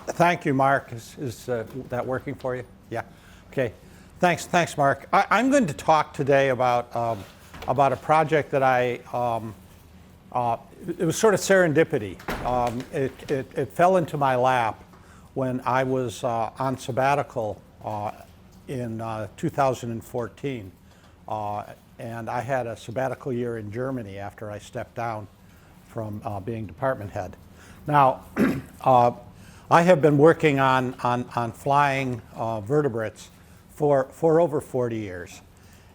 Thank you, Mark. Is that working for you? Yeah. Okay. Thanks, Mark. I'm going to talk today about a project that it was sort of serendipity. It fell into my lap when I was on sabbatical in 2014, and I had a sabbatical year in Germany after I stepped down from being department head. Now, I have been working on flying vertebrates for over 40 years.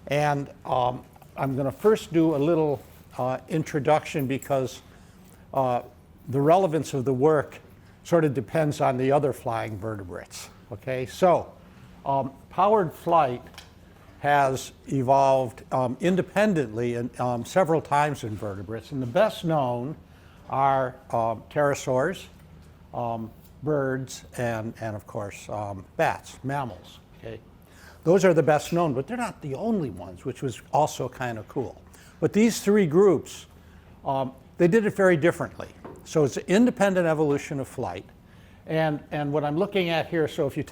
And I'm going to first do a little introduction because the relevance of the work sort of depends on the other flying vertebrates. Okay, so powered flight has evolved independently several times in vertebrates, and the best known are pterosaurs, birds, and of course bats, mammals. Okay, those are the best known, but they're not the only ones, which was also kind of cool. But these three groups, they did it very differently. So it's an independent evolution of flight, and what I'm looking at here. So if you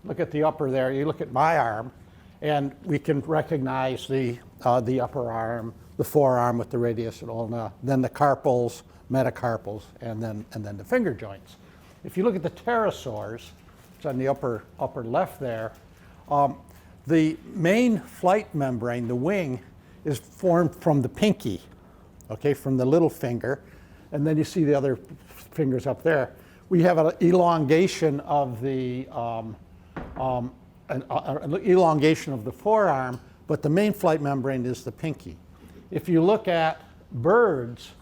look at the upper there, you look at my arm, and we can recognize the upper arm, the forearm with the radius and ulna, then the carpals, metacarpals, and then the finger joints. If you look at the pterosaurs, it's on the upper left there, the main flight membrane, the wing, is formed from the pinky, okay, from the little finger, and then you see the other fingers up there. We have an elongation of the elongation of the forearm, but the main flight membrane is the pinky. If you look at birds,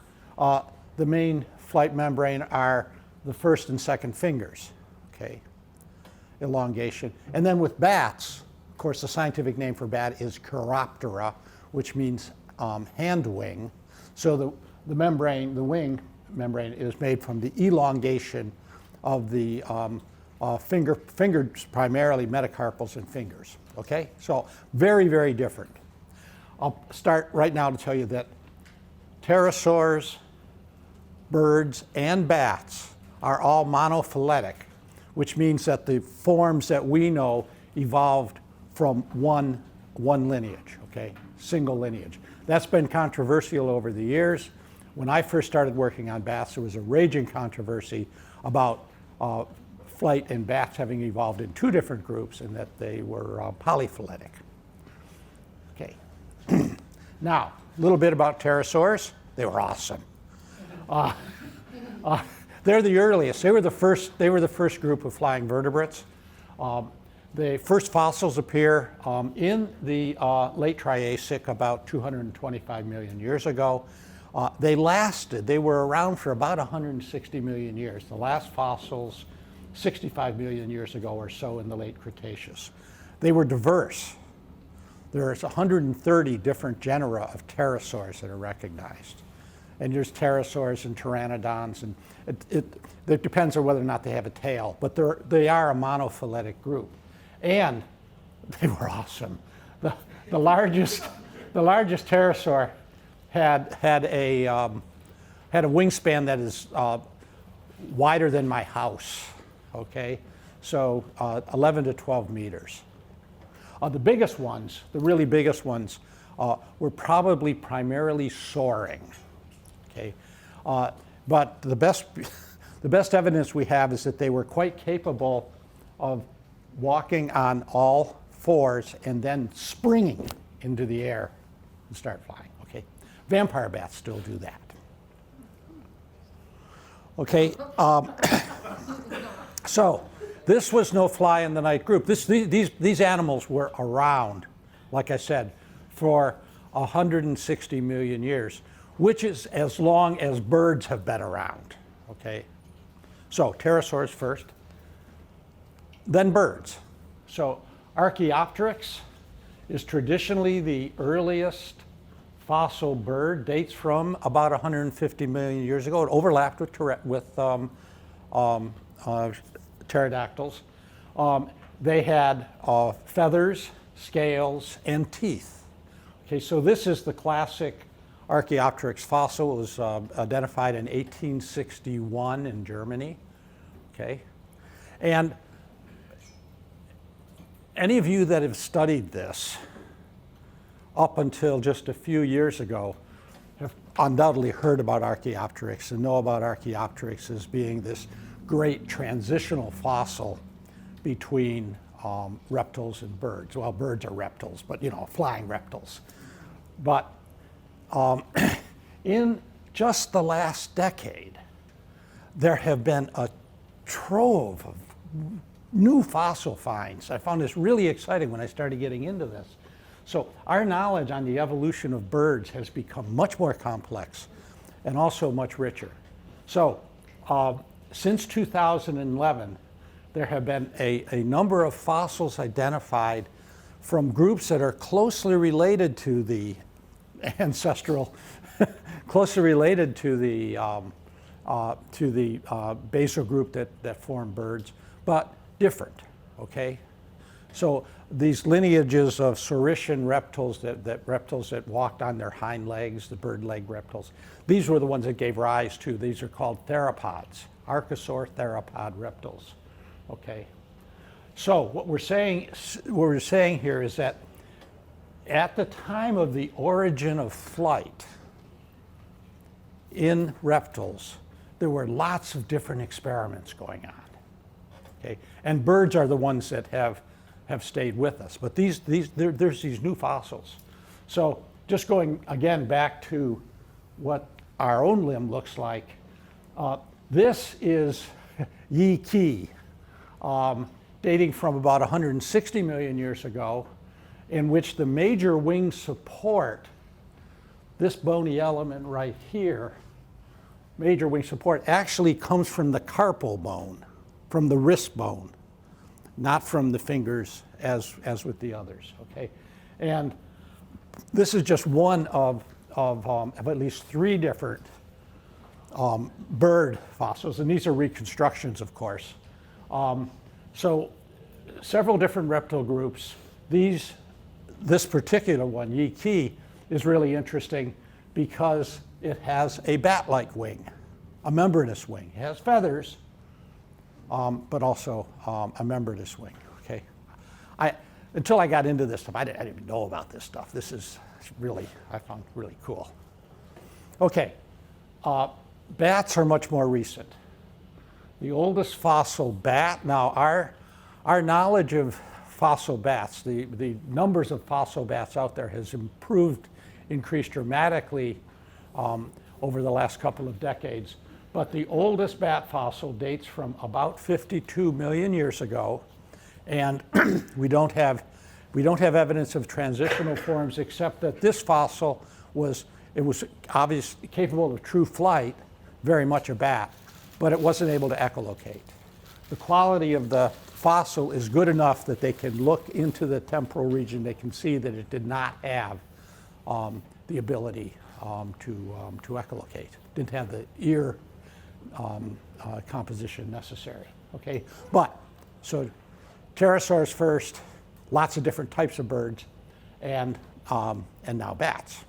the main flight membrane are the first and second fingers, okay, elongation. And then with bats, of course, the scientific name for bat is Chiroptera, which means hand wing. So the membrane, the wing membrane, is made from the elongation of the fingers, primarily metacarpals and fingers, okay? So very, very different. I'll start right now to tell you that pterosaurs, birds, and bats are all monophyletic, which means that the forms that we know evolved from one lineage, okay, single lineage. That's been controversial over the years. When I first started working on bats, there was a raging controversy about flight and bats having evolved in two different groups and that they were polyphyletic. Okay. Now, a little bit about pterosaurs. They were awesome. They're the earliest. They were the first group of flying vertebrates. The first fossils appear in the late Triassic, about 225 million years ago. They were around for about 160 million years. The last fossils, 65 million years ago or so in the late Cretaceous. They were diverse. There's 130 different genera of pterosaurs that are recognized. And there's pterosaurs and pteranodons, and it depends on whether or not they have a tail, but they are a monophyletic group. And they were awesome. The largest pterosaur had a wingspan that is wider than my house. Okay, so 11 to 12 meters. The biggest ones, the really biggest ones, were probably primarily soaring. Okay, but the best evidence we have is that they were quite capable of walking on all fours and then springing into the air and start flying. Okay, vampire bats still do that. Okay, so this was no fly in the night group. These animals were around, like I said, for 160 million years, which is as long as birds have been around. Okay, so pterosaurs first, then birds. So Archaeopteryx is traditionally the earliest fossil bird, dates from about 150 million years ago. It overlapped with pterodactyls. They had feathers, scales, and teeth. Okay, so this is the classic Archaeopteryx fossil. It was identified in 1861 in Germany. okay? And any of you that have studied this up until just a few years ago have undoubtedly heard about Archaeopteryx and know about Archaeopteryx as being this great transitional fossil between reptiles and birds. Well, birds are reptiles, but flying reptiles. But in just the last decade, there have been a trove of new fossil finds. I found this really exciting when I started getting into this. So our knowledge on the evolution of birds has become much more complex and also much richer. So since 2011, there have been a number of fossils identified from groups that are closely related to the ancestral, closely related to the basal group that form birds, but different, okay? So these lineages of saurischian reptiles, reptiles that walked on their hind legs, the bird leg reptiles, these were the ones that gave rise to, these are called theropods, archosaur theropod reptiles, okay? So what we're saying here is that at the time of the origin of flight in reptiles, there were lots of different experiments going on, okay? And birds are the ones that have stayed with us, but there's these new fossils. So just going again back to what our own limb looks like, this is Yi Qi, dating from about 160 million years ago, in which the major wing support, this bony element right here, major wing support, actually comes from the carpal bone, from the wrist bone, not from the fingers as with the others, okay? And this is just one of at least 3 different bird fossils, and these are reconstructions, of course. So several different reptile groups. This particular one, Yi Qi, is really interesting because it has a bat-like wing, a membranous wing. It has feathers, but also a membranous wing, okay? Until I got into this stuff, I didn't even know about this stuff. This is really, I found really cool. Okay, bats are much more recent. The oldest fossil bat, now our knowledge of fossil bats, the numbers of fossil bats out there has increased dramatically over the last couple of decades. But the oldest bat fossil dates from about 52 million years ago, and we don't have evidence of transitional forms except that this fossil was obviously capable of true flight, very much a bat, but it wasn't able to echolocate. The quality of the fossil is good enough that they can look into the temporal region. They can see that it did not have the ability to echolocate. Didn't have the ear composition necessary. Okay, but so pterosaurs first, lots of different types of birds, and now bats.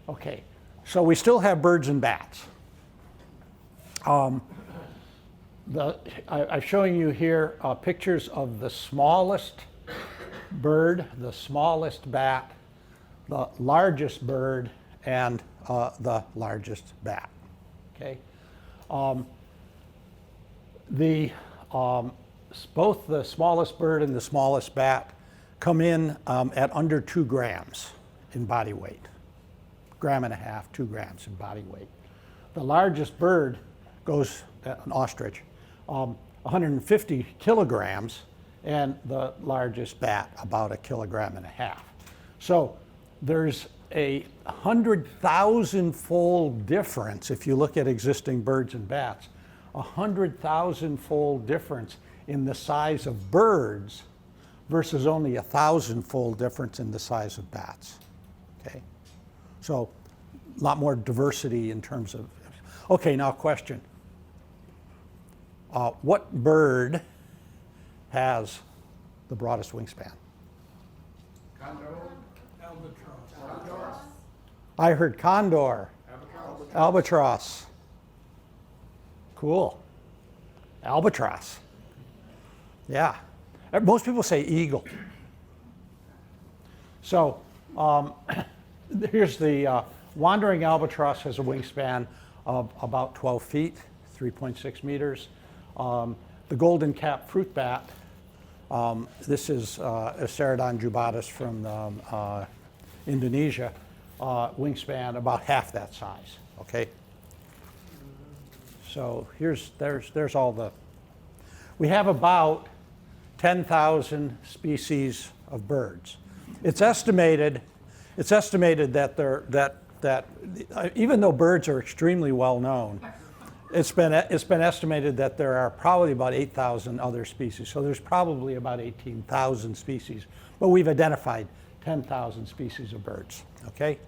Okay, so we still have birds and bats. I'm showing you here pictures of the smallest bird, the smallest bat, the largest bird, and the largest bat. Okay, both the smallest bird and the smallest bat come in at under 2 grams in body weight, 1.5 grams, 2 grams in body weight. The largest bird goes, an ostrich, 150 kilograms, and the largest bat about 1.5 kilograms. So there's a 100,000-fold difference if you look at existing birds and bats, 100,000-fold difference in the size of birds versus only 1,000-fold difference in the size of bats. Okay, so a lot more diversity in terms of. Okay, now question. What bird has the broadest wingspan? Condor. Albatross. I heard condor. Albatross. Albatross. Cool. Albatross. Yeah. Most people say eagle. So here's the wandering albatross has a wingspan of about 12 feet, 3.6 meters. The golden cap fruit bat, this is Ceratodon jubatus from Indonesia, wingspan about half that size, okay? So there's all the, we have about 10,000 species of birds. It's estimated that even though birds are extremely well known, it's been estimated that there are probably about 8,000 other species. So there's probably about 18,000 species, but we've identified 10,000 species of birds, okay?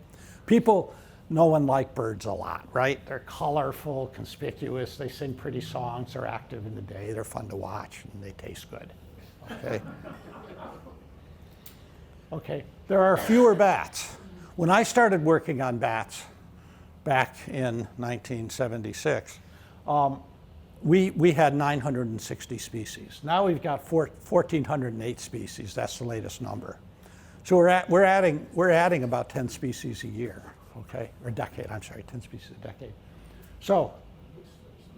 People know and like birds a lot, right? They're colorful, conspicuous, they sing pretty songs, they're active in the day, they're fun to watch, and they taste good, okay? Okay, there are fewer bats. When I started working on bats back in 1976, we had 960 species. Now we've got 1,408 species. That's the latest number. So we're adding about 10 species a year, okay, or a decade. I'm sorry, 10 species a decade. So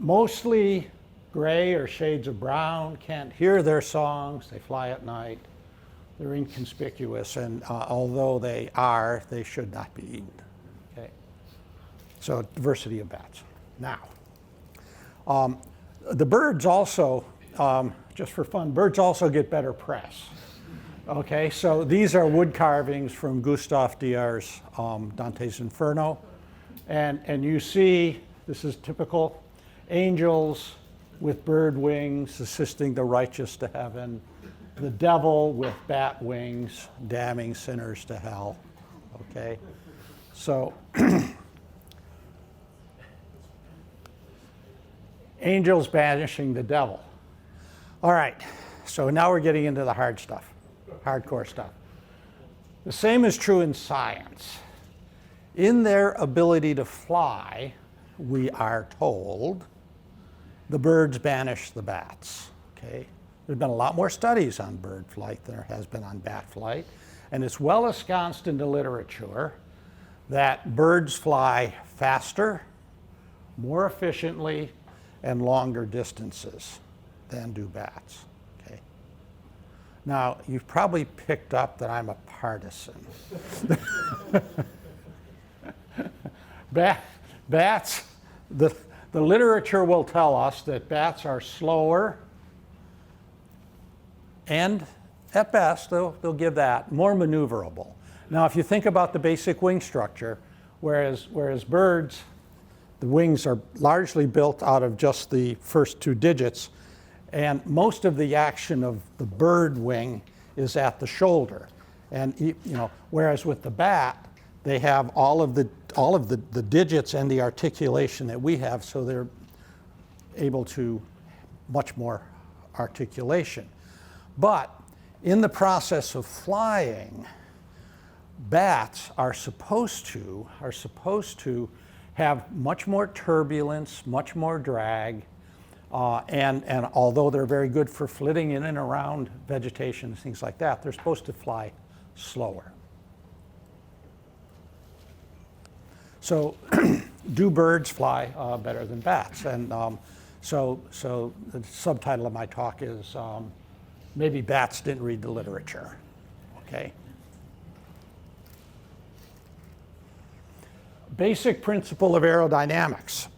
mostly gray or shades of brown. Can't hear their songs. They fly at night. They're inconspicuous, and although they should not be eaten. Okay. So diversity of bats. Now, the birds also, just for fun, birds also get better press. Okay, so these are wood carvings from Gustave Dier's Dante's Inferno, and you see this is typical angels with bird wings assisting the righteous to heaven. The devil with bat wings, damning sinners to hell, okay? So, angels banishing the devil. All right, so now we're getting into the hard stuff, hardcore stuff. The same is true in science. In their ability to fly, we are told, the birds banish the bats, okay? There's been a lot more studies on bird flight than there has been on bat flight, and it's well ensconced in the literature that birds fly faster, more efficiently, and longer distances than do bats. Okay. Now, you've probably picked up that I'm a partisan. Bats, the literature will tell us that bats are slower, and at best, they'll give that, more maneuverable. Now, if you think about the basic wing structure, whereas birds, the wings are largely built out of just the first two digits, and most of the action of the bird wing is at the shoulder. And whereas with the bat, they have all of the digits and the articulation that we have, so they're able to much more articulation. But in the process of flying, bats are supposed to have much more turbulence, much more drag, and although they're very good for flitting in and around vegetation and things like that, they're supposed to fly slower. So do birds fly better than bats? And so the subtitle of my talk is maybe bats didn't read the literature, okay? Basic principle of aerodynamics.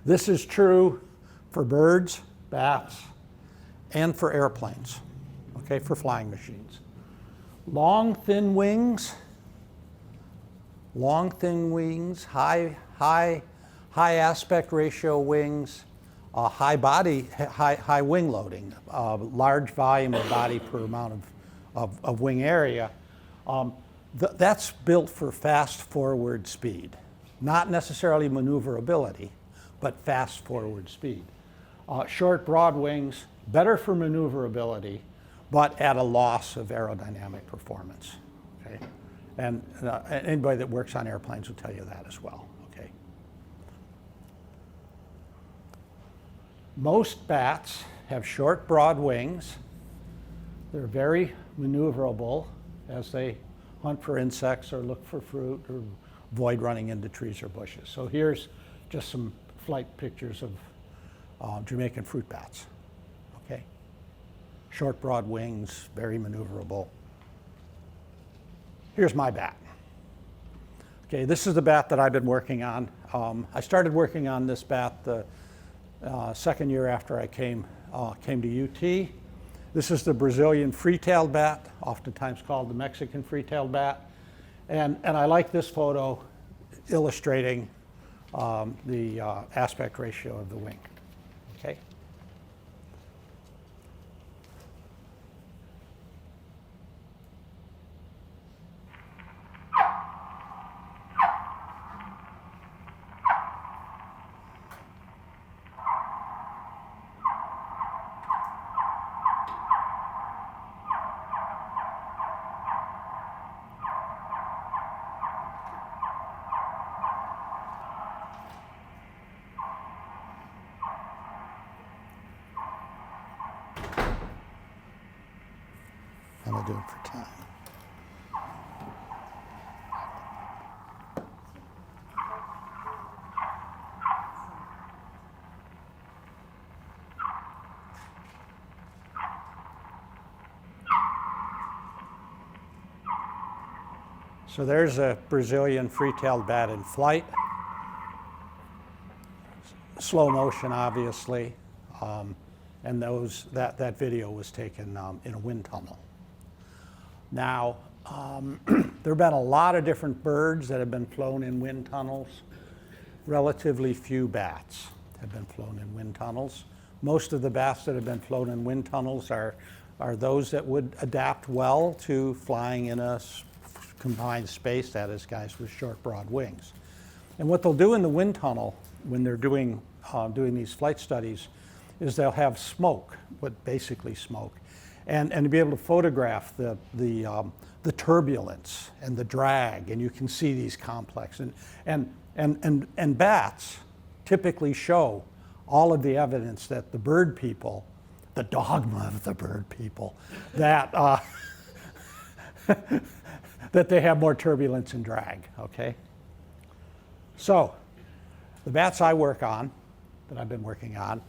This is true for birds, bats, and for airplanes, okay, for flying machines. Long, thin wings, high aspect ratio wings, high wing loading, large volume of body per amount of wing area. That's built for fast forward speed, not necessarily maneuverability, but fast forward speed. Short, broad wings, better for maneuverability, but at a loss of aerodynamic performance. Okay? And anybody that works on airplanes will tell you that as well. Okay? Most bats have short, broad wings. They're very maneuverable as they hunt for insects or look for fruit or avoid running into trees or bushes. So here's just some flight pictures of Jamaican fruit bats. Okay, short, broad wings, very maneuverable. Here's my bat. Okay, this is the bat that I've been working on. I started working on this bat the second year after I came to UT. This is the Brazilian free-tailed bat, oftentimes called the Mexican free-tailed bat. And I like this photo illustrating the aspect ratio of the wing. Okay. How am I doing for time? So there's a Brazilian free-tailed bat in flight. Slow motion, obviously. And that video was taken in a wind tunnel. Now, there have been a lot of different birds that have been flown in wind tunnels. Relatively few bats have been flown in wind tunnels. Most of the bats that have been flown in wind tunnels are those that would adapt well to flying in a confined space, that is, guys with short, broad wings. And what they'll do in the wind tunnel when they're doing these flight studies is they'll have smoke, basically smoke, and to be able to photograph the turbulence and the drag, and you can see these complex. And bats typically show all of the evidence that the bird people, the dogma of the bird people, that that they have more turbulence and drag, okay? So, the bats I work on, that I've been working on,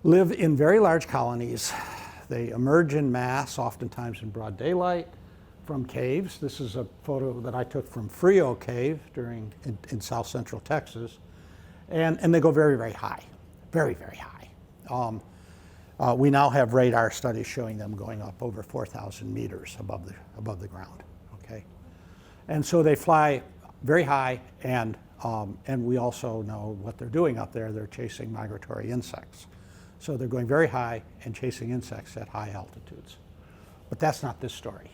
live in very large colonies. They emerge in mass, oftentimes in broad daylight, from caves. This is a photo that I took from Frio Cave in south central Texas. And they go very, very high, very, very high. We now have radar studies showing them going up over 4,000 meters above the ground, okay? And so they fly very high, and we also know what they're doing up there. They're chasing migratory insects. So they're going very high and chasing insects at high altitudes. But that's not this story.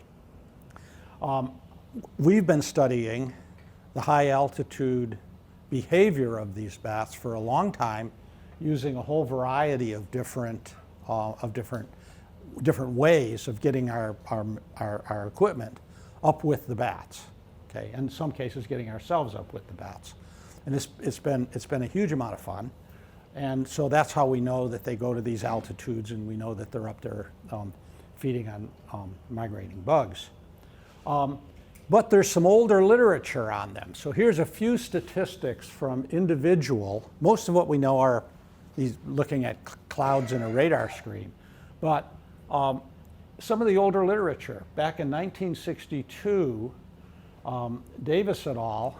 We've been studying the high altitude behavior of these bats for a long time, using a whole variety of different ways of getting our equipment up with the bats, okay? And in some cases, getting ourselves up with the bats. And it's been a huge amount of fun. And so that's how we know that they go to these altitudes, and we know that they're up there feeding on migrating bugs. But there's some older literature on them. So here's a few statistics from individual. Most of what we know are these looking at clouds in a radar screen. But some of the older literature, back in 1962, Davis et al.,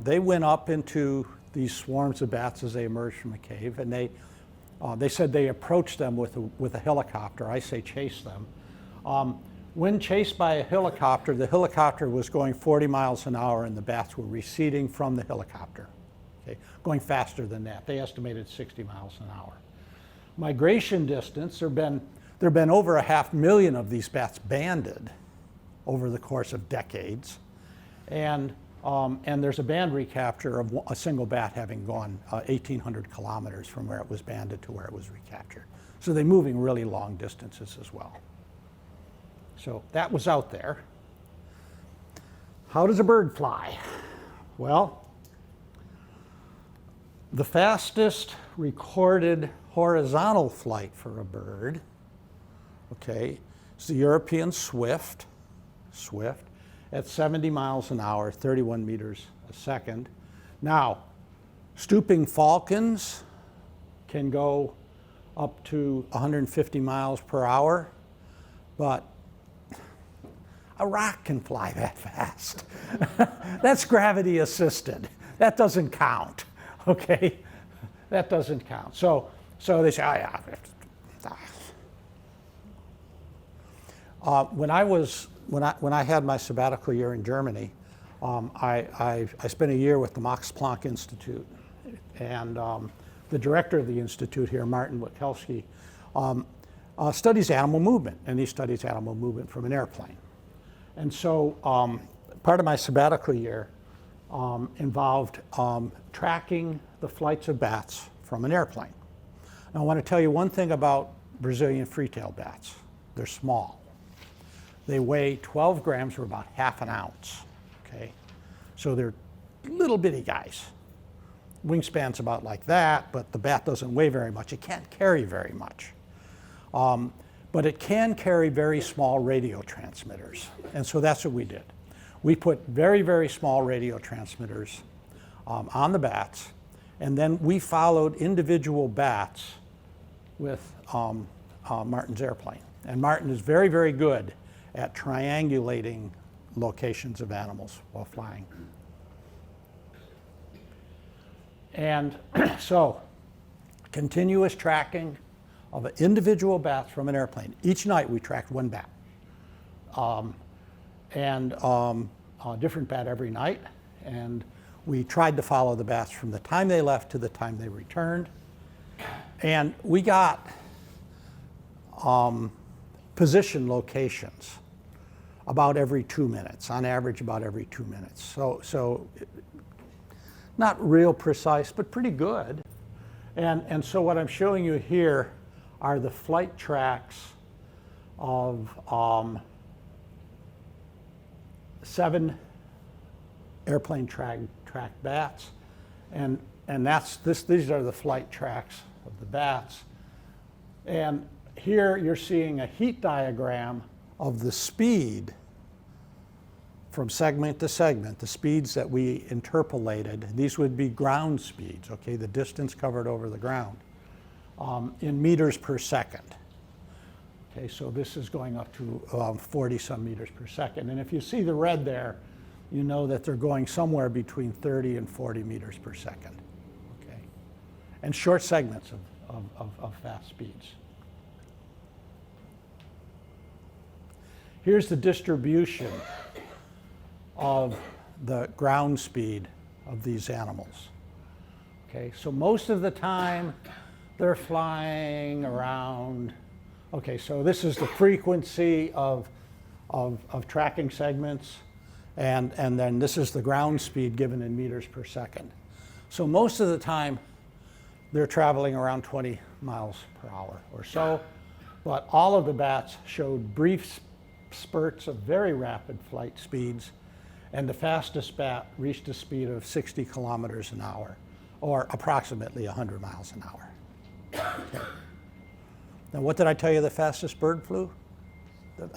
they went up into these swarms of bats as they emerged from a cave, and they said they approached them with a helicopter. I say chase them. When chased by a helicopter, the helicopter was going 40 miles an hour, and the bats were receding from the helicopter, okay, going faster than that. They estimated 60 miles an hour. Migration distance, there have been over 500,000 of these bats banded over the course of decades, and there's a band recapture of a single bat having gone 1,800 kilometers from where it was banded to where it was recaptured. So they're moving really long distances as well. So that was out there. How does a bird fly? Well, The fastest recorded horizontal flight for a bird, okay, is the European swift, at 70 miles an hour, 31 meters a second. Now, stooping falcons can go up to 150 miles per hour, but a rock can fly that fast. That's gravity assisted. That doesn't count, okay? That doesn't count. So they say, oh yeah. When I had my sabbatical year in Germany, I spent a year with the Max Planck Institute, and the director of the institute here, Martin Witkowski, studies animal movement, and he studies animal movement from an airplane. And so part of my sabbatical year involved tracking the flights of bats from an airplane. Now, I want to tell you one thing about Brazilian free-tailed bats. They're small. They weigh 12 grams, or about half an ounce, okay? So they're little bitty guys. Wingspan's about like that, but the bat doesn't weigh very much. It can't carry very much. But it can carry very small radio transmitters. And so that's what we did. We put very, very small radio transmitters on the bats, and then we followed individual bats with Martin's airplane. And Martin is very, very good at triangulating locations of animals while flying. And so, continuous tracking of individual bats from an airplane. Each night we tracked one bat. A different bat every night. And we tried to follow the bats from the time they left to the time they returned. And we got position locations about every 2 minutes, on average about every 2 minutes. So not real precise, but pretty good. And so what I'm showing you here are the flight tracks of 7 airplane tracked bats, and these are the flight tracks of the bats. And here you're seeing a heat diagram of the speed from segment to segment, the speeds that we interpolated. These would be ground speeds, okay, the distance covered over the ground, in meters per second. Okay, so this is going up to 40-some meters per second. And if you see the red there, you know that they're going somewhere between 30 and 40 meters per second, okay? And short segments of fast speeds. Here's the distribution of the ground speed of these animals. Okay, so most of the time they're flying around, okay, so this is the frequency of tracking segments, and then this is the ground speed given in meters per second. So most of the time they're traveling around 20 miles per hour or so, but all of the bats showed brief spurts of very rapid flight speeds, and the fastest bat reached a speed of 60 kilometers an hour, or approximately 100 miles an hour. Okay. Now, what did I tell you the fastest bird flew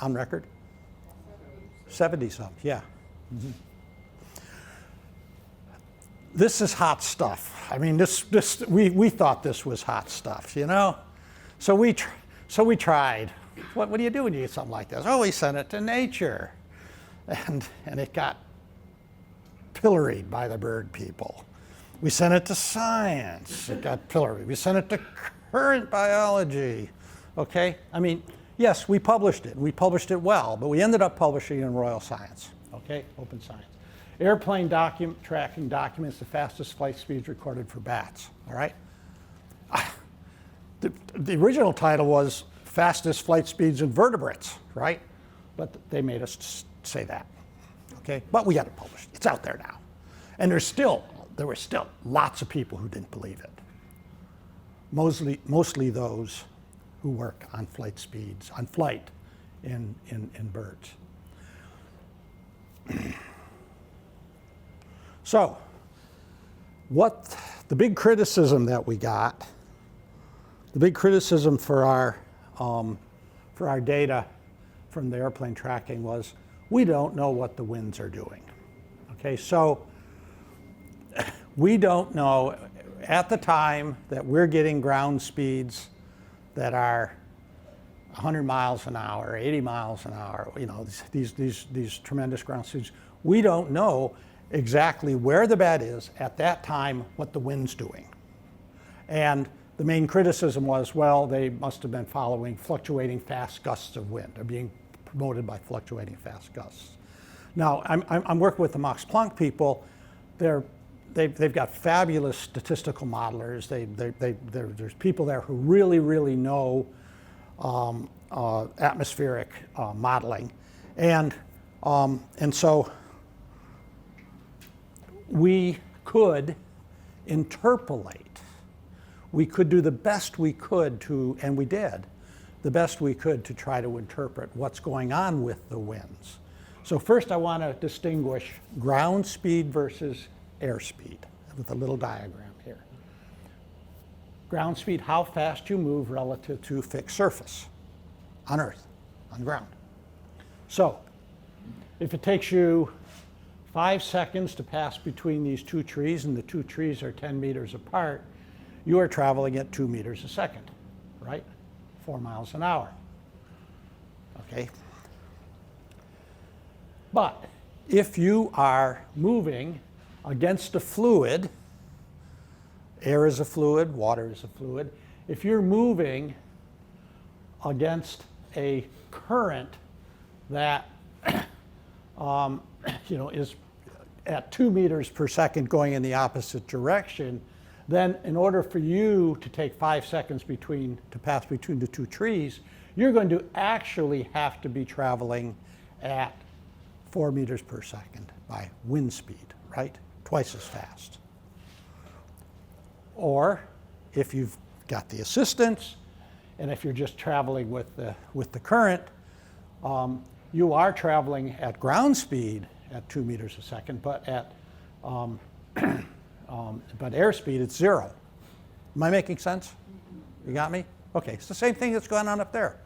on record? 70-some, yeah. Mm-hmm. This is hot stuff. I mean, we thought this was hot stuff, you know? So we tried. What do you do when you get something like this? Oh, we sent it to Nature. And it got pilloried by the bird people. We sent it to Science. It got pilloried. We sent it to Current Biology. Okay? I mean, yes, we published it. We published it well, but we ended up publishing it in Royal Science. Okay? Open Science. Airplane tracking documents the fastest flight speeds recorded for bats. All right? The original title was Fastest Flight Speeds in Vertebrates, right? But they made us say that, okay? But we got it published. It's out there now. And there were still lots of people who didn't believe it. Mostly those who work on flight speeds, on flight in birds. So, what the big criticism that we got, the big criticism for our data from the airplane tracking was, we don't know what the winds are doing. Okay, so we don't know at the time that we're getting ground speeds that are 100 miles an hour, 80 miles an hour, you know, these tremendous ground speeds. We don't know exactly where the bat is at that time, what the wind's doing. And the main criticism was, well, they must have been following fluctuating fast gusts of wind, or being promoted by fluctuating fast gusts. Now, I'm working with the Max Planck people. They've got fabulous statistical modelers. There's people there who really know atmospheric modeling, and so we could interpolate. We could do the best we could to, and we did, the best we could to try to interpret what's going on with the winds. So first I want to distinguish ground speed versus airspeed with a little diagram here. Ground speed, how fast you move relative to fixed surface on Earth, on the ground. So if it takes you 5 seconds to pass between these two trees, and the two trees are 10 meters apart, you are traveling at 2 meters a second, right? 4 miles an hour, okay? But if you are moving against a fluid, air is a fluid, water is a fluid, if you're moving against a current that is at 2 meters per second going in the opposite direction, then in order for you to take 5 seconds to pass between the two trees, you're going to actually have to be traveling at 4 meters per second by wind speed, right? Twice as fast. Or if you've got the assistance, and if you're just traveling with the current, you are traveling at ground speed at 2 meters a second, but at but airspeed, it's 0. Am I making sense? You got me? Okay, it's the same thing that's going on up there,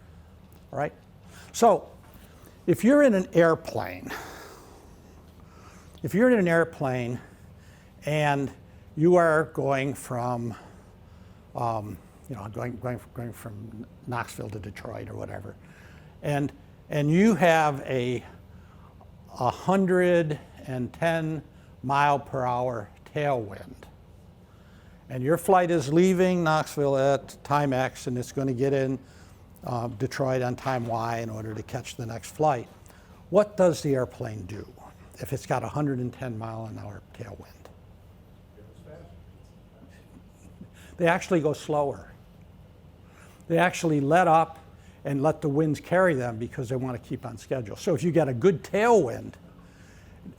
all right? So if you're in an airplane, and you are going from, going from Knoxville to Detroit or whatever, and you have a 110 mile per hour tailwind, and your flight is leaving Knoxville at time X, and it's going to get in Detroit on time Y in order to catch the next flight. What does the airplane do if it's got 110 mile an hour tailwind? They actually go slower. They actually let up and let the winds carry them because they want to keep on schedule. So if you get a good tailwind,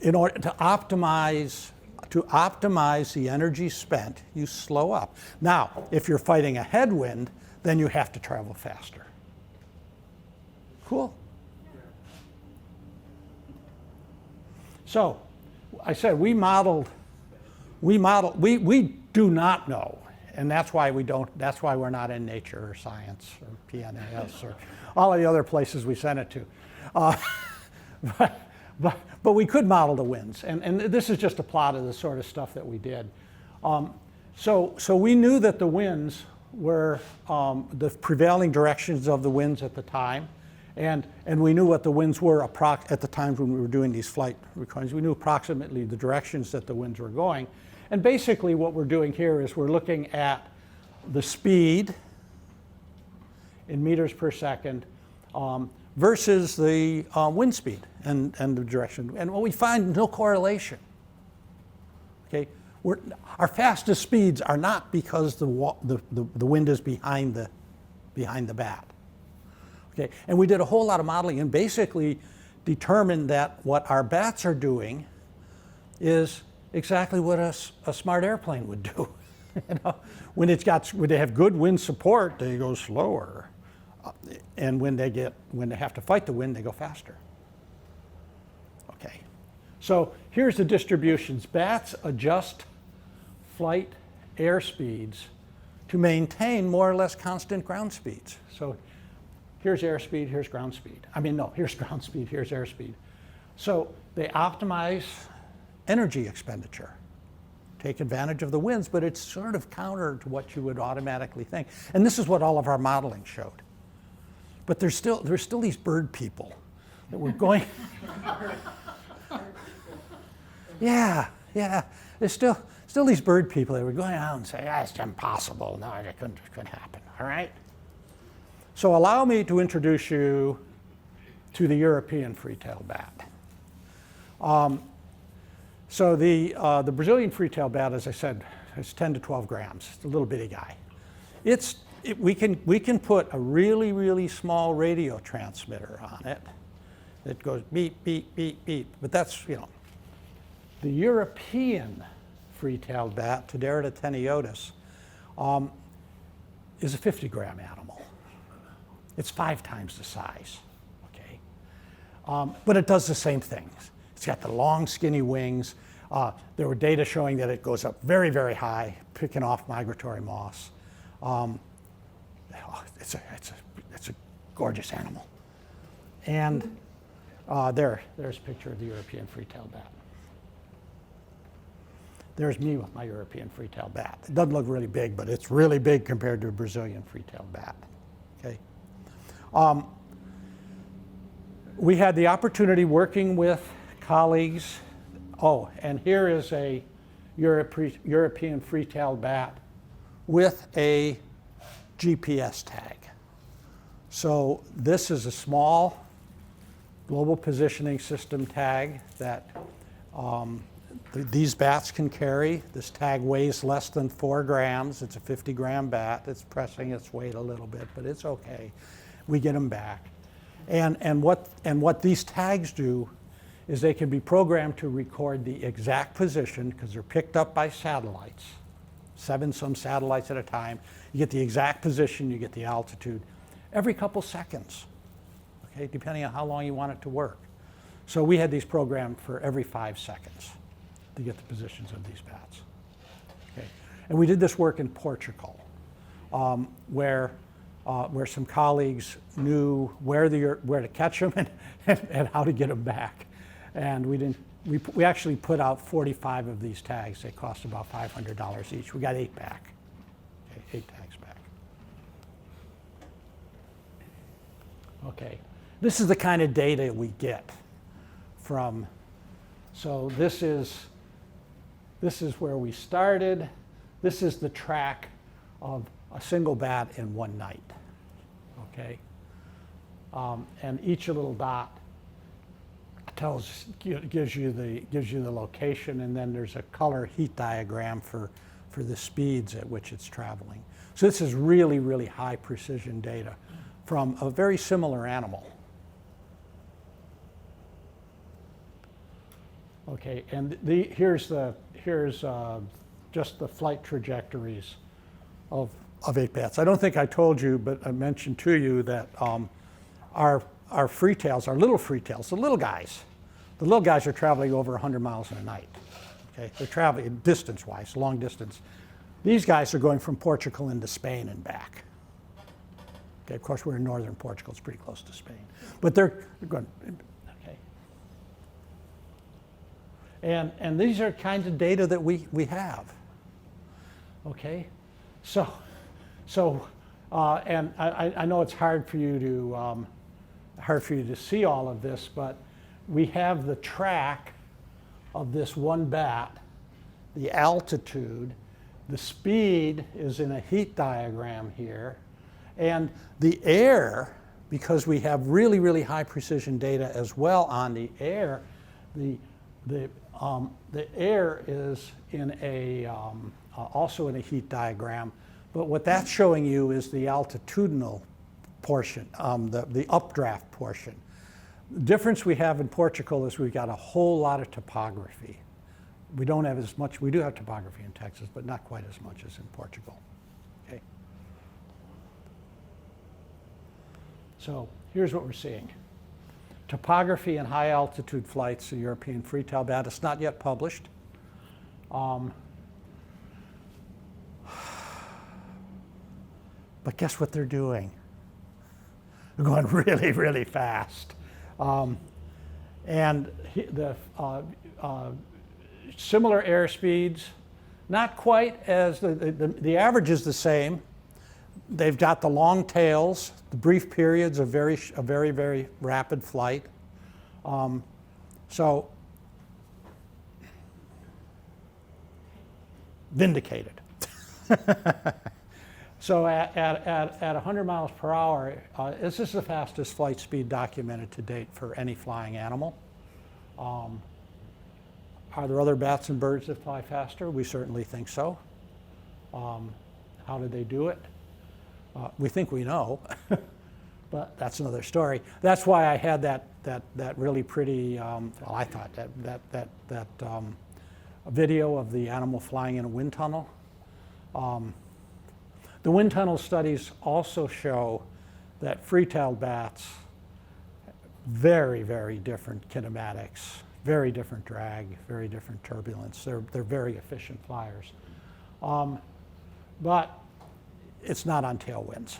in order to optimize the energy spent, you slow up. Now, if you're fighting a headwind, then you have to travel faster. Cool. So, I said we do not know, and that's why we're not in Nature or Science or PNAS or all of the other places we sent it to. But we could model the winds, and this is just a plot of the sort of stuff that we did. So we knew that the winds were the prevailing directions of the winds at the time, and we knew what the winds were at the time when we were doing these flight recordings. We knew approximately the directions that the winds were going. And basically what we're doing here is we're looking at the speed in meters per second versus the wind speed and the direction. And what we find, no correlation. Okay, our fastest speeds are not because the wind is behind the bat. Okay, and we did a whole lot of modeling and basically determined that what our bats are doing is exactly what a smart airplane would do. You know, when they have good wind support, they go slower, and when they have to fight the wind, they go faster. Okay, so here's the distributions. Bats adjust flight airspeeds to maintain more or less constant ground speeds. So here's airspeed, here's ground speed. I mean, no, here's ground speed, here's airspeed. So they optimize energy expenditure, take advantage of the winds, but it's sort of counter to what you would automatically think. And this is what all of our modeling showed. But there's still these bird people that were going, yeah, there's still these bird people that were going out and saying, it's impossible, no, it couldn't happen, all right? So allow me to introduce you to the European free-tailed bat. So the Brazilian free-tailed bat, as I said, is 10 to 12 grams. It's a little bitty guy. We can put a really, really small radio transmitter on it that goes beep, beep, beep, beep. But that's, the European free-tailed bat, Tadarida teniotis, is a 50-gram animal. It's 5 times the size, okay? But it does the same things. It's got the long, skinny wings. There were data showing that it goes up very, very high, picking off migratory moths. It's a gorgeous animal. And there's a picture of the European free-tailed bat. There's me with my European free-tailed bat. It doesn't look really big, but it's really big compared to a Brazilian free-tailed bat. Okay. We had the opportunity working with colleagues. Oh, and here is a European free-tailed bat with a GPS tag. So this is a small global positioning system tag that these bats can carry. This tag weighs less than 4 grams. It's a 50-gram bat. It's pressing its weight a little bit, but it's okay. We get them back. And what these tags do is they can be programmed to record the exact position because they're picked up by satellites, 7 some satellites at a time. You get the exact position, you get the altitude every couple seconds, okay, depending on how long you want it to work. So we had these programmed for every 5 seconds to get the positions of these bats. Okay. And we did this work in Portugal, where some colleagues knew where to catch them and how to get them back. And we actually put out 45 of these tags. They cost about $500 each. We got 8 back. Okay, 8 tags back. Okay, this is the kind of data we get from. So this is where we started. This is the track of a single bat in one night. Okay, and each little dot gives you the location, and then there's a color heat diagram for the speeds at which it's traveling. So this is really, really high precision data from a very similar animal. Okay, and here's just the flight trajectories of 8 bats. I don't think I told you, but I mentioned to you that our free tails, our little free tails, the little guys are traveling over 100 miles in a night. Okay, they're traveling distance-wise, long distance. These guys are going from Portugal into Spain and back. Okay, of course, we're in northern Portugal. It's pretty close to Spain, but they're going. Okay, and these are kinds of data that we have. Okay, so and I know it's hard for you to see all of this, but we have the track of this one bat, the altitude, the speed is in a heat diagram here, and the air, because we have really, really high precision data as well on the air, the air is in also in a heat diagram, but what that's showing you is the altitudinal portion, the updraft portion. The difference we have in Portugal is we've got a whole lot of topography. We don't have as much, we do have topography in Texas, but not quite as much as in Portugal. Okay. So here's what we're seeing. Topography and high altitude flights, the European free-tailed bat. It's not yet published. But guess what they're doing? They're going really, really fast. And the similar airspeeds, not quite as the average is the same. They've got the long tails, the brief periods of very, very rapid flight. So vindicated. So at 100 miles per hour, this is the fastest flight speed documented to date for any flying animal. Are there other bats and birds that fly faster? We certainly think so. How did they do it? We think we know, but that's another story. That's why I had that really pretty, well, I thought that video of the animal flying in a wind tunnel. The wind tunnel studies also show that free-tailed bats, very, very different kinematics, very different drag, very different turbulence. They're very efficient flyers. But it's not on tailwinds.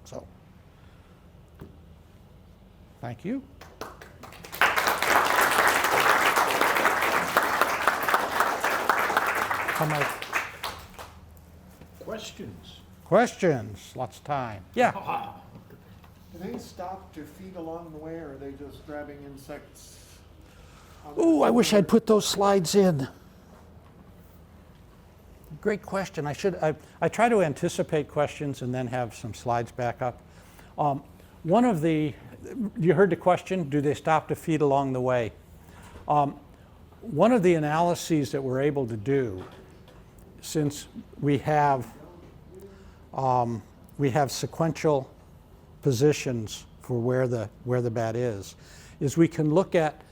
So. Thank you. Questions? Questions? Lots of time. Yeah. Do they stop to feed along the way, or are they just grabbing insects? Ooh, I wish I'd put those slides in. Great question. I try to anticipate questions and then have some slides back up. You heard the question, do they stop to feed along the way? One of the analyses that we're able to do, since we have sequential positions for where the bat is we can look at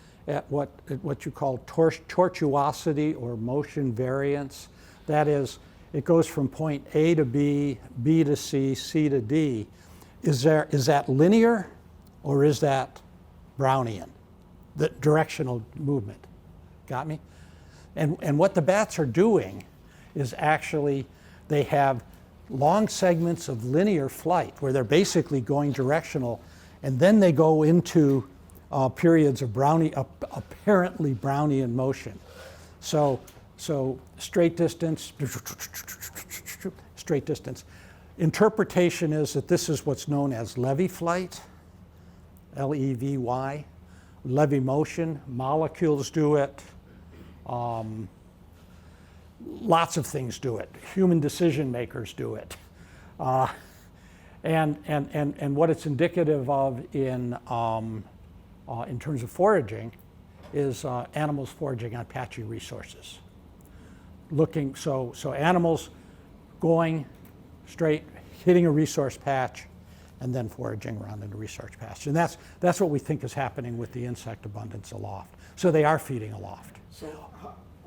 what you call tortuosity or motion variance. That is, it goes from point A to B, B to C, C to D. Is that linear, or is that Brownian? The directional movement. Got me? And what the bats are doing is actually they have long segments of linear flight where they're basically going directional, and then they go into periods of apparently Brownian motion. So straight distance, straight distance. Interpretation is that this is what's known as levy flight, L-E-V-Y. Levy motion, molecules do it. Lots of things do it. Human decision makers do it. And what it's indicative of in terms of foraging is animals foraging on patchy resources. So animals going straight, hitting a resource patch, and then foraging around in the resource patch. And that's what we think is happening with the insect abundance aloft. So they are feeding aloft. So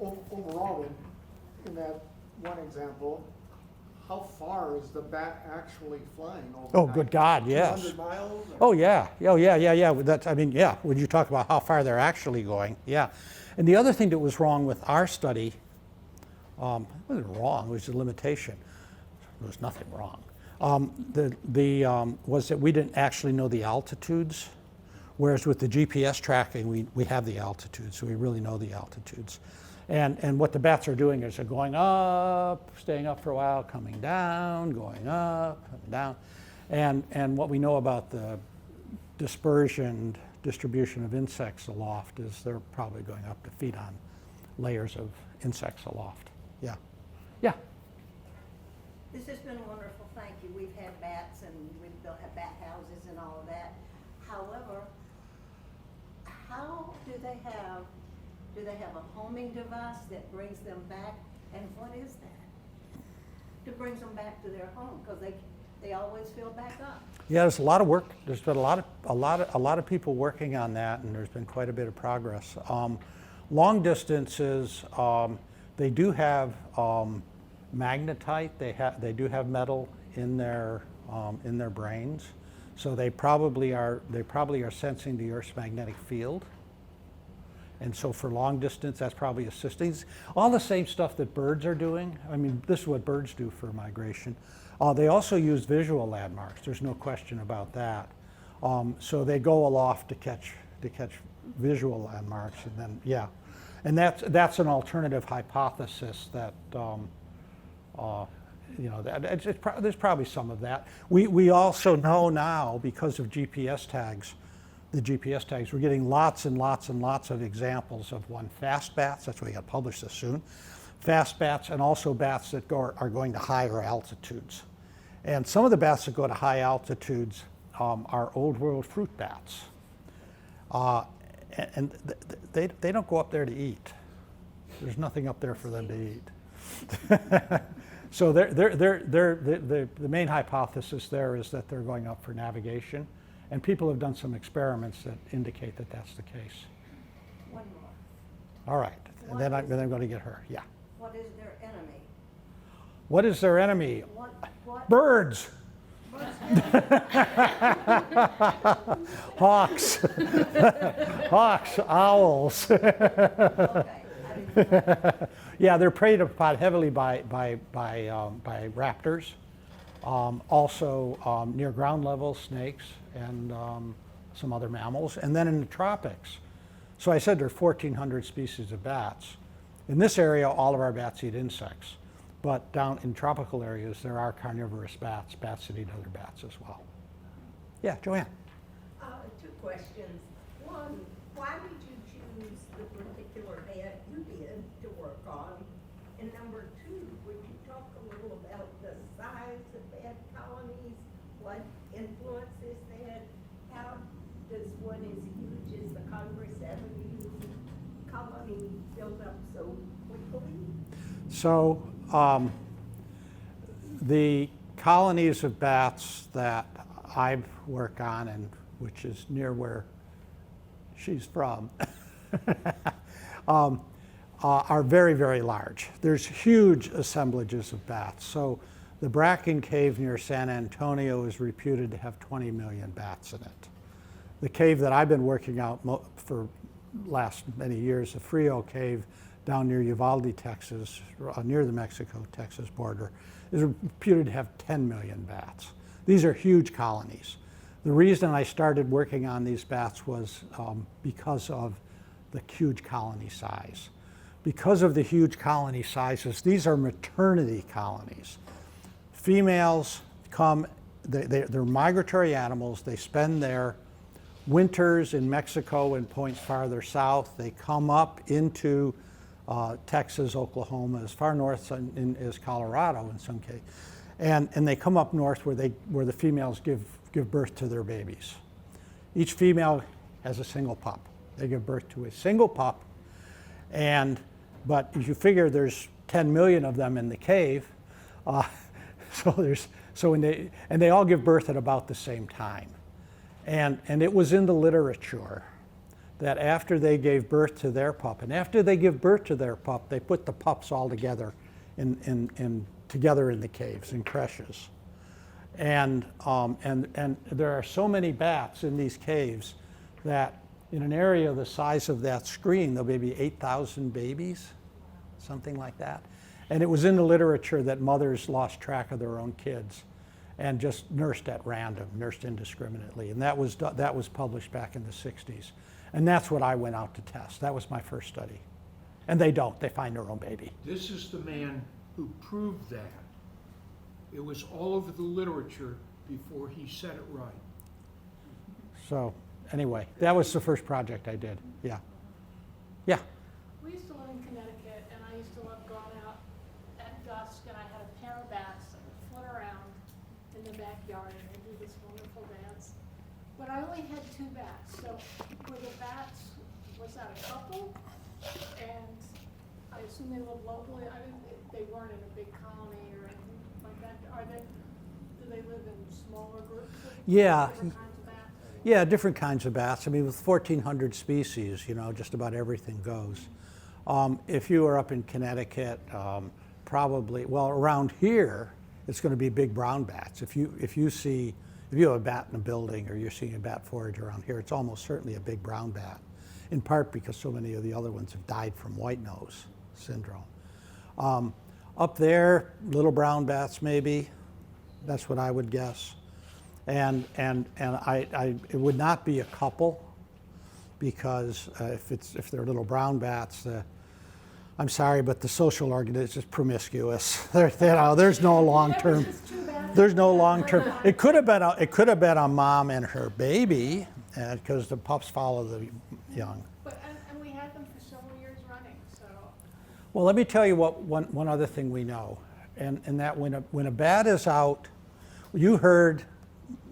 overall, in that one example, how far is the bat actually flying overnight? Oh, good God, yes. 200 miles? Oh, yeah. Oh, yeah. When you talk about how far they're actually going, yeah. And the other thing that was wrong with our study, it wasn't wrong, it was a limitation. There was nothing wrong. Was that we didn't actually know the altitudes, whereas with the GPS tracking, we have the altitudes, so we really know the altitudes. And what the bats are doing is they're going up, staying up for a while, coming down, going up, coming down. And what we know about the distribution of insects aloft is they're probably going up to feed on layers of insects aloft. Yeah. Yeah. This has been wonderful, thank you. We've had bats and we've built bat houses and all of that. However, how do they have a homing device that brings them back? And what is that? That brings them back to their home, because they always fill back up. Yeah, there's a lot of work. There's been a lot of people working on that, and there's been quite a bit of progress. Long distances, they do have magnetite. They do have metal in their brains, so they probably are sensing the Earth's magnetic field, And so for long distance, that's probably assisting. All the same stuff that birds are doing. I mean, this is what birds do for migration. They also use visual landmarks. There's no question about that. So they go aloft to catch visual landmarks, and then and that's an alternative hypothesis that there's probably some of that. We also know now, because of GPS tags, the GPS tags, we're getting lots and lots and lots of examples of fast bats. That's why we got to publish this soon. Fast bats, and also bats that are going to higher altitudes. And some of the bats that go to high altitudes are old world fruit bats. And they don't go up there to eat. There's nothing up there for them to eat. So the main hypothesis there is that they're going up for navigation. And people have done some experiments that indicate that that's the case. One more. All right, and then I'm going to get her. Yeah. What is their enemy? What is their enemy? What? Birds. Hawks. Hawks, owls. Okay. I didn't know. Yeah, they're preyed upon heavily by raptors. Also near ground level, snakes and some other mammals. And then in the tropics. So I said there are 1,400 species of bats. In this area, all of our bats eat insects. But down in tropical areas, there are carnivorous bats that eat other bats as well. Yeah, Joanne. Two questions. One, why did you choose the particular bat you did to work on? And number two, would you talk a little about the size of bat colonies? What influences that? How does one as huge as the Congress Avenue colony build up so quickly? So the colonies of bats that I work on, and which is near where she's from, are very, very large. There's huge assemblages of bats. So the Bracken Cave near San Antonio is reputed to have 20 million bats in it. The cave that I've been working out for last many years, the Frio Cave down near Uvalde, Texas, near the Mexico-Texas border, is reputed to have 10 million bats. These are huge colonies. The reason I started working on these bats was because of the huge colony size. Because of the huge colony sizes, these are maternity colonies. Females come, they're migratory animals. They spend their winters in Mexico and points farther south. They come up into Texas, Oklahoma, as far north as Colorado in some case, and they come up north where the females give birth to their babies. Each female has a single pup. They give birth to a single pup, but if you figure there's 10 million of them in the cave, and they all give birth at about the same time, and it was in the literature that after they gave birth to their pup, and after they give birth to their pup, they put the pups all together together in the caves, in creches. And there are so many bats in these caves that in an area the size of that screen, there'll be 8,000 babies, something like that. And it was in the literature that mothers lost track of their own kids and just nursed at random, nursed indiscriminately. And that was published back in the 60s. And that's what I went out to test. That was my first study. And they don't. They find their own baby. This is the man who proved that. It was all over the literature before he said it right. So anyway, that was the first project I did. Yeah. Yeah. We used to live in Connecticut, and I used to love going out at dusk, and I had a pair of bats that would flit around in the backyard, and they'd do this wonderful dance. But I only had 2 bats, so were the bats, was that a couple? And I assume they live locally. I mean, they weren't in a big colony or anything like that. Do they live in smaller groups? Yeah. Different kinds of bats? Yeah, different kinds of bats. I mean, with 1,400 species, just about everything goes. If you are up in Connecticut, probably, well, around here, it's going to be big brown bats. If you have a bat in a building or you're seeing a bat forage around here, it's almost certainly a big brown bat. in part because so many of the other ones have died from white nose syndrome. Up there, little brown bats maybe, that's what I would guess. And it would not be a couple, because if they're little brown bats, I'm sorry, but the social organism is just promiscuous. There's no long term. There's no long term. It could have been a mom and her baby, because the pups follow the young. But, and we had them for several years running, so. Well, let me tell you one other thing we know, and that when a bat is out, you heard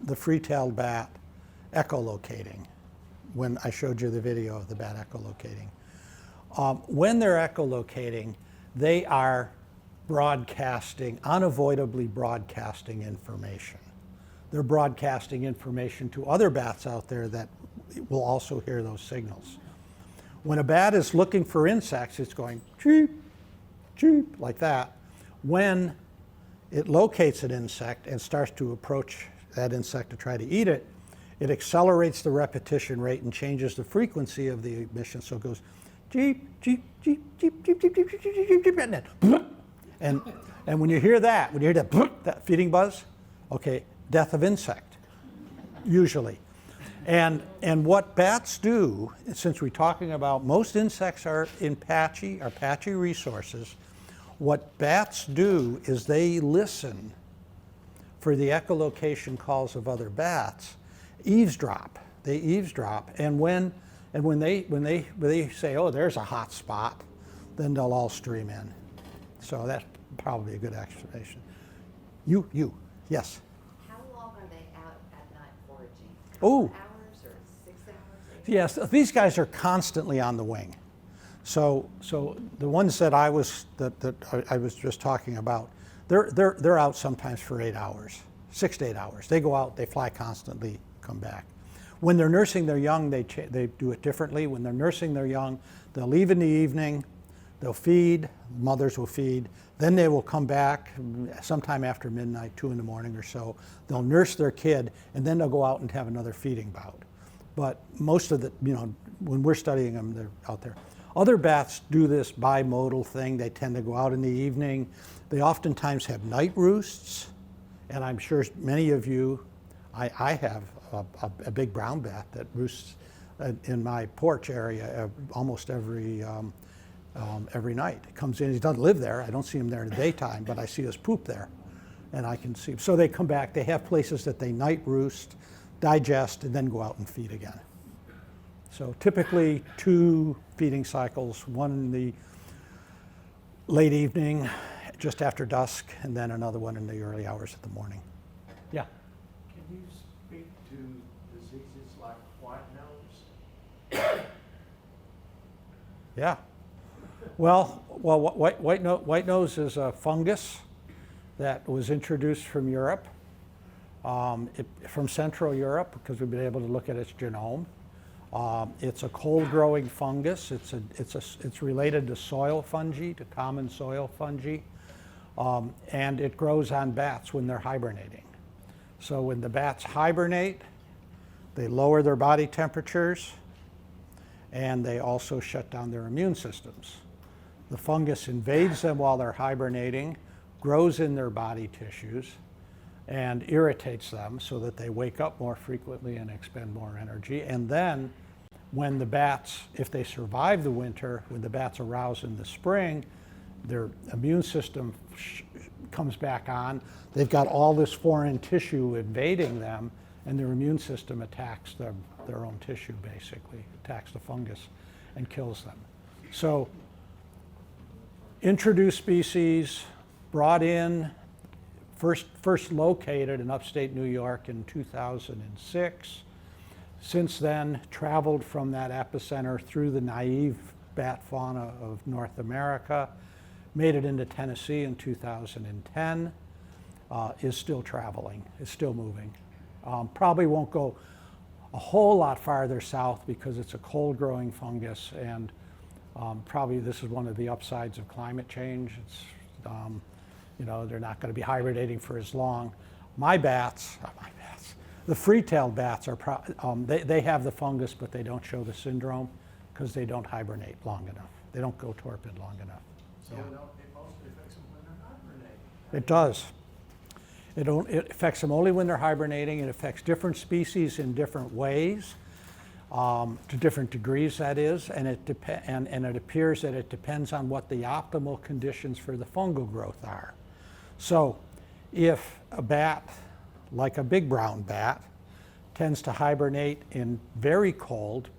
the free-tailed bat echolocating when I showed you the video of the bat echolocating. When they're echolocating, they are broadcasting, unavoidably broadcasting information. They're broadcasting information to other bats out there that will also hear those signals. When a bat is looking for insects, it's going cheep, cheep, like that. When it locates an insect and starts to approach that insect to try to eat it, it accelerates the repetition rate and changes the frequency of the emission, so it goes cheep, cheep, cheep, cheep, cheep, cheep, cheep, cheep, cheep, cheep, cheep, and then and when you hear that, that feeding buzz, okay, death of insect, usually. And what bats do, since we're talking about most insects are patchy resources, what bats do is they listen for the echolocation calls of other bats, eavesdrop. They eavesdrop, and when they say, oh, there's a hot spot, then they'll all stream in. So that's probably a good explanation. Yes. How long are they out at night foraging? Oh. Hours or 6 hours? Yes, these guys are constantly on the wing. So the ones that I was just talking about, they're out sometimes for 8 hours, 6 to 8 hours. They go out, they fly constantly, come back. When they're nursing their young, they do it differently. When they're nursing their young, they'll leave in the evening, they'll feed, mothers will feed, then they will come back sometime after midnight, 2 in the morning or so. They'll nurse their kid, and then they'll go out and have another feeding bout. But most of the, when we're studying them, they're out there. Other bats do this bimodal thing. They tend to go out in the evening. They oftentimes have night roosts, and I'm sure many of you, I have a big brown bat that roosts in my porch area almost every night. It comes in, he doesn't live there. I don't see him there in the daytime, but I see his poop there, and I can see him. So they come back. They have places that they night roost, digest, and then go out and feed again. So typically 2 feeding cycles, one in the late evening, just after dusk, and then another one in the early hours of the morning. Yeah. Can you speak to diseases like white nose? Yeah. Well, white nose is a fungus that was introduced from Europe, from Central Europe, because we've been able to look at its genome. It's a cold-growing fungus. It's related to soil fungi, to common soil fungi, and it grows on bats when they're hibernating. So when the bats hibernate, they lower their body temperatures, and they also shut down their immune systems. The fungus invades them while they're hibernating, grows in their body tissues, and irritates them so that they wake up more frequently and expend more energy. And then when the bats, if they survive the winter, when the bats arouse in the spring, their immune system comes back on. They've got all this foreign tissue invading them, and their immune system attacks their own tissue, basically, attacks the fungus and kills them. So introduced species, brought in, first located in upstate New York in 2006. Since then, traveled from that epicenter through the naive bat fauna of North America, made it into Tennessee in 2010, is still traveling, is still moving. Probably won't go a whole lot farther south because it's a cold-growing fungus, and probably this is one of the upsides of climate change. It's, they're not going to be hibernating for as long. The free-tailed bats are, they have the fungus, but they don't show the syndrome. because they don't hibernate long enough. They don't go torpid long enough. So it mostly affects them when they're hibernating. It does. It affects them only when they're hibernating. It affects different species in different ways, to different degrees, that is, and it appears that it depends on what the optimal conditions for the fungal growth are. So if a bat, like a big brown bat, tends to hibernate in very cold,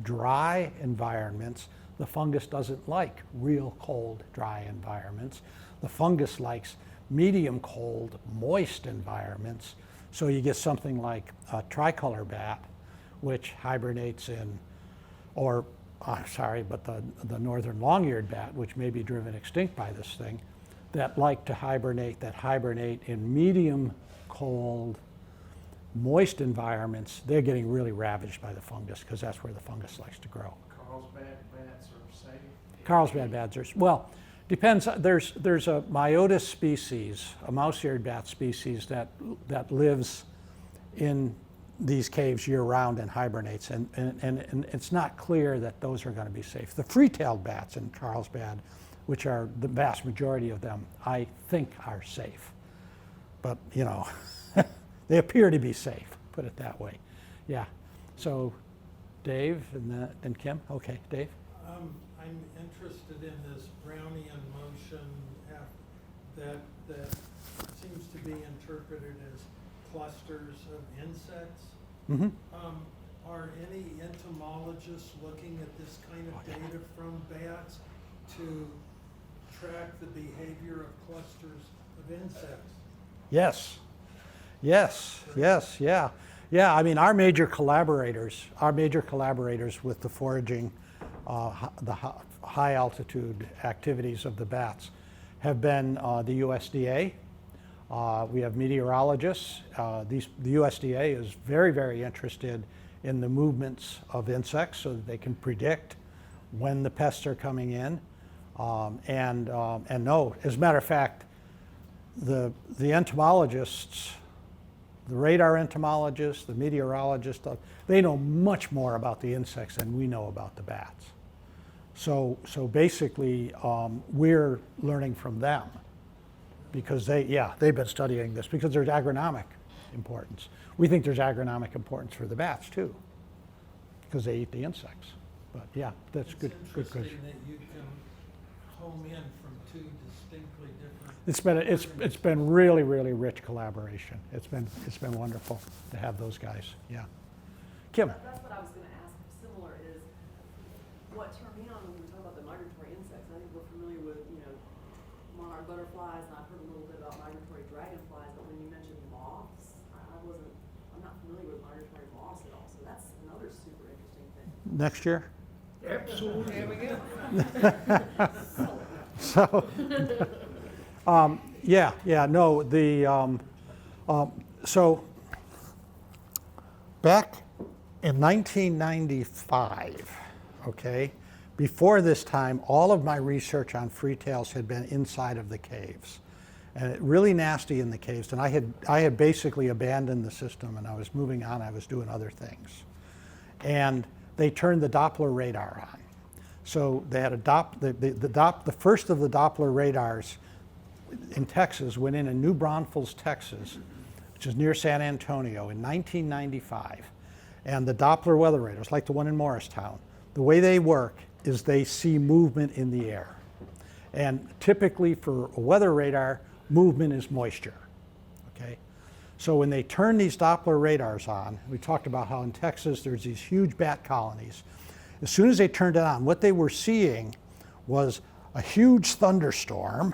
dry environments, the fungus doesn't like real cold, dry environments. The fungus likes medium cold, moist environments. So you get something like a tricolor bat, which hibernates in, the northern long-eared bat, which may be driven extinct by this thing, that hibernate in medium cold, moist environments. They're getting really ravaged by the fungus because that's where the fungus likes to grow. Carlsbad bats are safe. Carlsbad bats are, well, depends. There's a myotis species, a mouse-eared bat species that lives in these caves year-round and hibernates, and it's not clear that those are going to be safe. The free-tailed bats in Carlsbad, which are the vast majority of them, I think are safe. But, you know, they appear to be safe, put it that way. Yeah. So Dave and Kim. Okay, Dave. I'm interested in this Brownian motion that seems to be interpreted as clusters of insects. Mm-hmm. Are any entomologists looking at this kind of data from bats to track the behavior of clusters of insects? Yes. Yeah. I mean, our major collaborators with the foraging, the high altitude activities of the bats have been the USDA. We have meteorologists. The USDA is very, very interested in the movements of insects so that they can predict when the pests are coming in. And no, as a matter of fact, the entomologists, the radar entomologists, the meteorologists, they know much more about the insects than we know about the bats. So basically, we're learning from them because they've been studying this because there's agronomic importance. We think there's agronomic importance for the bats too, because they eat the insects. But yeah, that's good. Good. It's interesting that you can home in from two distinctly different. It's been really, really rich collaboration. It's been wonderful to have those guys. Yeah. Kim. That's what I was going to ask. Similar is what turned me on when we talk about the migratory insects. I think we're familiar with monarch butterflies, and I've heard a little bit about migratory dragonflies. But when you mentioned moths, I'm not familiar with migratory moths at all. So that's another super interesting thing. Next year. Absolutely. There we go. So, so back in 1995, okay, before this time, all of my research on freetails had been inside of the caves, and it really nasty in the caves. And I had basically abandoned the system, and I was moving on. I was doing other things, and they turned the Doppler radar on. So they had the first of the Doppler radars in Texas went in New Braunfels, Texas, which is near San Antonio, in 1995. And the Doppler weather radars, like the one in Morristown, the way they work is they see movement in the air. And typically for a weather radar, movement is moisture, okay? So when they turn these Doppler radars on, we talked about how in Texas there's these huge bat colonies. As soon as they turned it on, what they were seeing was a huge thunderstorm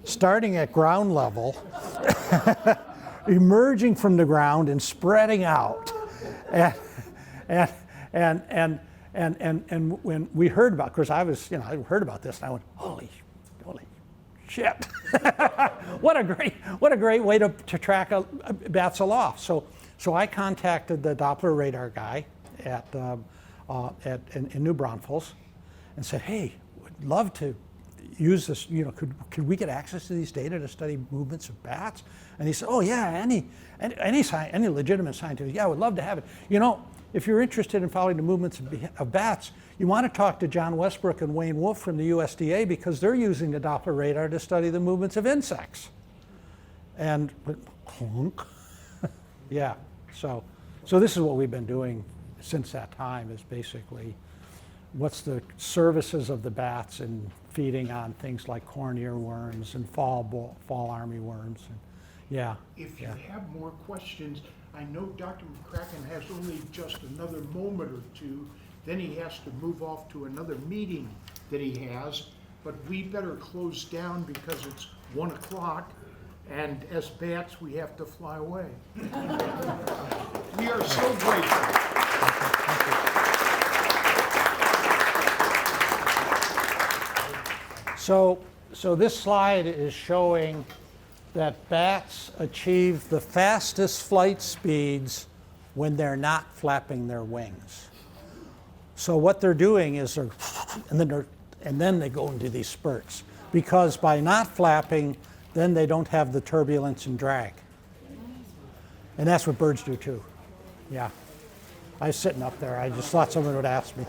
starting at ground level, emerging from the ground and spreading out. And when we heard about, of course I heard about this and I went, holy shit. What a great way to track bats aloft. So I contacted the Doppler radar guy in New Braunfels and said, hey, would love to use this, could we get access to these data to study movements of bats? And he said, oh yeah, any legitimate scientist, yeah, I would love to have it. if you're interested in following the movements of bats, you want to talk to John Westbrook and Wayne Wolf from the USDA because they're using the Doppler radar to study the movements of insects. And clunk. Yeah, so this is what we've been doing since that time, is basically what's the services of the bats in feeding on things like corn earworms and fall armyworms. And, yeah. If you have more questions, I know Dr. McCracken has only just another moment or two, then he has to move off to another meeting that he has, but we better close down because it's 1 o'clock, and as bats, we have to fly away. We are so grateful. So this slide is showing that bats achieve the fastest flight speeds when they're not flapping their wings. So what they're doing is and then they go into these spurts, because by not flapping, then they don't have the turbulence and drag. And that's what birds do too. Yeah. I was sitting up there. I just thought someone would ask me.